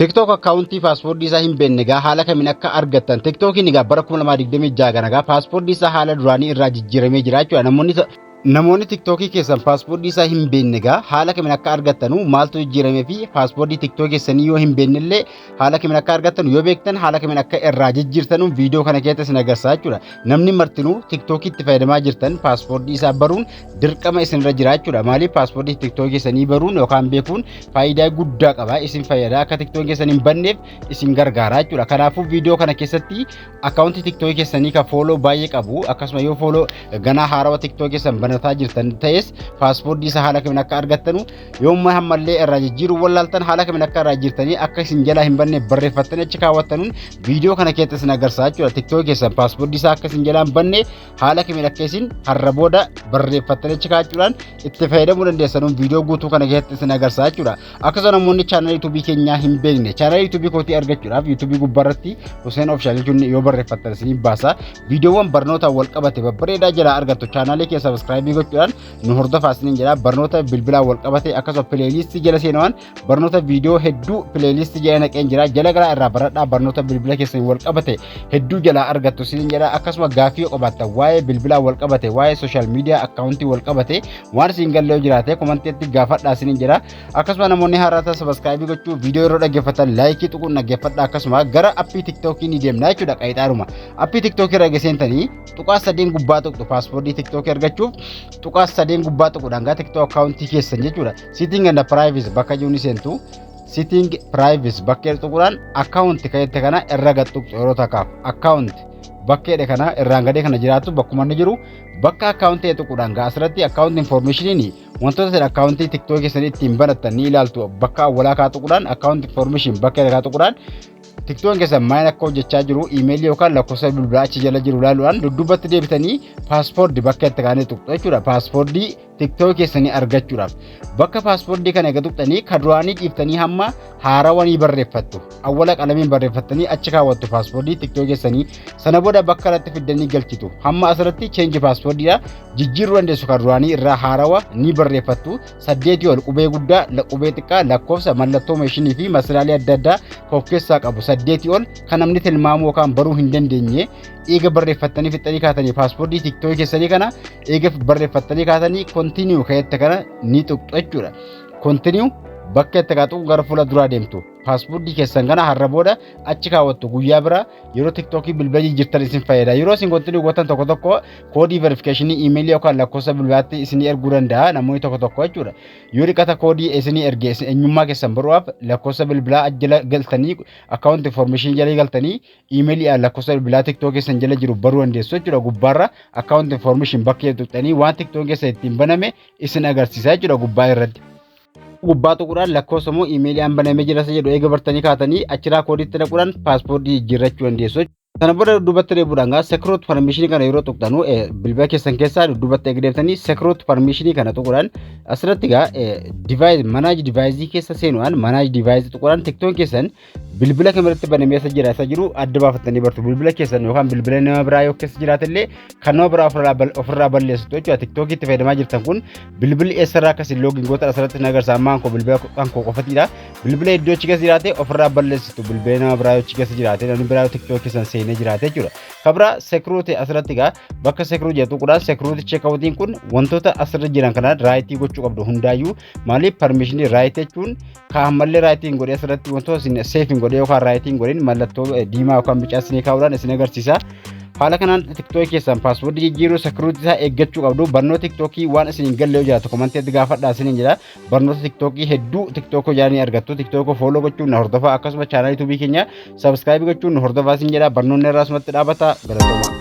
TikTok account passport isa hin beekne gaa haala kamiin akka argattan TikTok ni gaa bara 2026 kana gaa passport isa haala duraanii irraa jijjiiramee jira jechuudha. Namoonni TikTok keessan passport isa hin beekne gaa haala kamiin akka argattanu maaltu jijjiiramee fi passport TikTok keessanii yoo hin beekne illee haala kamiin akka argattanu yoo beektan haala kamiin akka irraa jijjiirtanu viidiyoo kana keessatti isin agarsiisaa jechuudha. Namni martinuu TikTok itti fayyadamaa jirtan passport isaa baruun dirqama isinirra jira jechuudha. Maaliif passport TikTok keessanii baruun yookaan beekuun faayidaa guddaa qaba isin fayyada akka TikTok keessan hin banneef isin gargaara jechuudha. Kanaafuu viidiyoo kana keessatti account TikTok keessanii ka follow baay'ee qabu akkasuma yoo follow ganaa haarawaa TikTok keessan banataa jirtan ta'es passport isa haala kamiin akka argattanu yoomma hammallee irraa jijjiiruu wallaaltan haala kamiin akka irraa jirtanii akka isin jalaa hin banne barreeffattanii achi kaawwattanuun viidiyoo kana keessatti isin agarsiisaa jechuudha. TikTok keessan passport isaa akka isin jalaa hin banne haala kamiin akka isin har'a booda barreeffattanii achi kaa'achuudhaan itti fayyadamuu dandeessanuun viidiyoo guutuu kana keessatti isin agarsiisaa jechuudha. Akkasuma namoonni chaanal YouTube keenyaa hin beekne chaanal YouTube kootii argachuudhaaf YouTube gubbaarratti Hussein Official jechuun yoo barreeffattan isin baasa viidiyoowwan barnoota wal qabate babbareedaa jalaa argattu chaanalii kee subscribe gochuudhaan nu hordofaa isiniin jedha barnoota bilbilaa wal qabate akkasuma playlist jala seenawwan barnoota viidiyoo hedduu playlist jala naqeen jira jala garaa irraa baradhaa barnoota bilbila keessan wal qabate hedduu jala argattu isiniin jedha akkasuma gaafii qabaattan waa'ee bilbilaa wal qabate waa'ee social media accountii wal qabate waan isin gallee jiraate komantiitti gaafadhaa isiniin jedha akkasuma namoonni haaraata subscribe gochuu viidiyoo yeroo dhaggeeffatan laayikii tuquun dhaggeeffadhaa akkasuma gara appii TikTok ni deemna jechuudha qaayixaadhuma appii TikTok irra geessentanii tuqaa sadeen gubbaa tuqxu paaspoortii TikTok argachuuf tuqaa sadeen gubbaa tuquudhaan gaa TikTok account keessan jechuudha. Setting and privacy bakka jiru ni seentu. Setting privacy bakka tuquudhaan account kayyate kana irra gattuqxu yeroo takkaaf account bakka kana irraan gadee kana jiraatu bakkuma inni jiru bakka account tuquudhaan gaa asirratti account information wantoota sana account TikTok keessan ittiin banattan ni ilaaltu bakka awwalaa kaa tuquudhaan account information bakka kaa tuquudhaan TikTok keessan maal akka hojjechaa jiru email yookaan lakkoofsa bilbilaa achi jala jiru ilaaluudhaan dudduubatti deebitanii paaspoortii bakka itti kaanii tuqxu jechuudha. Paaspoortii TikTok keessanii argachuudhaaf bakka paaspoortii kana eega tuqxanii ka duraanii dhiiftanii hamma haarawanii barreeffattu awwala qalamiin barreeffattanii achi kaawwattu paaspoortii TikTok keessanii sana booda bakka irratti fiddanii galchitu hamma asirratti change paaspoortiidha jijjiiruu dandeessu ka duraanii irraa haarawa ni barreeffattu 8 ol qubee guddaa qubee xiqqaa lakkoofsa mallattoo meeshinii fi masiraalee adda addaa of keessaa qabu 8 ol kan namni tilmaamuu yookaan baruu hin dandeenye eega barreeffattanii fixanii kaatanii paaspoortii TikTok keessanii kana eega barreeffattanii kaatanii continue kayyate kana ni tuqxu jechuudha. Continue bakka itti kaatu gara fuula duraa deemtu paaspoortii keessan kana har'a booda achi kaawwattu guyyaa bira yeroo TikTok bilbila jirtan isin fayyada yeroo isin continue gootan tokko tokko koodii verification email yookaan lakkoofsa bilbilaatti isin erguu danda'a namoonni tokko tokko jechuudha. Yoo dhiqata koodii isin ergee eenyummaa keessan baruudhaaf lakkoofsa bilbilaa jala galtanii account information jala galtanii email lakkoofsa bilbilaa TikTok keessan jala jiru baruu dandeessu jechuudha. Gubbaarra account information bakka tuqxanii waan TikTok keessan ittiin baname isin agarsiisa jechuudha gubbaa irratti. Gubbaa tuquudhaan lakkoofsa moo emailii banamee jira jedhu eega bartanii kaatanii achirraa koodiitti dhaquudhaan paaspoortii jijjiirrachuu dandeessu. Sana booda dudduubatti deebi'uudhaan gaa secret permission kana yeroo tuqxanu bilbila keessan keessaa dudduubatti eega deebitanii secret permission kana tuquudhaan asirratti gaa device manage device keessa seenuudhaan manage device tuquudhaan TikTok keessan bilbila kamirratti banamee isa jiru adda baafattanii bartu bilbila keessan yookaan bilbila nama biraa yoo keessa jiraatellee kan nama biraa ofirraa balleessitu jechuudha. TikTok itti fayyadamaa jirtan kun bilbilli eessarraa akkasiin login goota asirratti nagarsaa ammaan koo bilbila kan koo qofatiidha. Bilbila iddoo achi keessa jiraate ofirraa balleessitu bilbila nama biraa yoo achi keessa jiraate namni biraa TikTok keessan seenee jiraate jechuudha. Kabira security asirratti gaa bakka security jedhu tuquudhaan security checkoutiin kun wantoota asirra jiran kana raayitii gochuu qabdu hundaayyuu maaliif permission right jechuun kaa'ammallee raayitiin godhee asirratti wantoota safe godhee yookaan raayitiin godhin mallattoo diimaa yookaan bicaa isin kaa'uudhaan isin agarsiisa. Haala kanaan TikTok keessan paaspoortii jijjiiruu security isaa eeggachuu qabdu barnoota TikTok waan isin gallee jiraatu komantiitti gaafadhaa isin jedha barnoota TikTok hedduu TikTok jaanii argattu TikTok follow gochuun hordofaa akkasuma chaanal YouTube keenya subscribe gochuun hordofaa isin jedha barnoonni irraa asumatti dhaabata galatoomaa.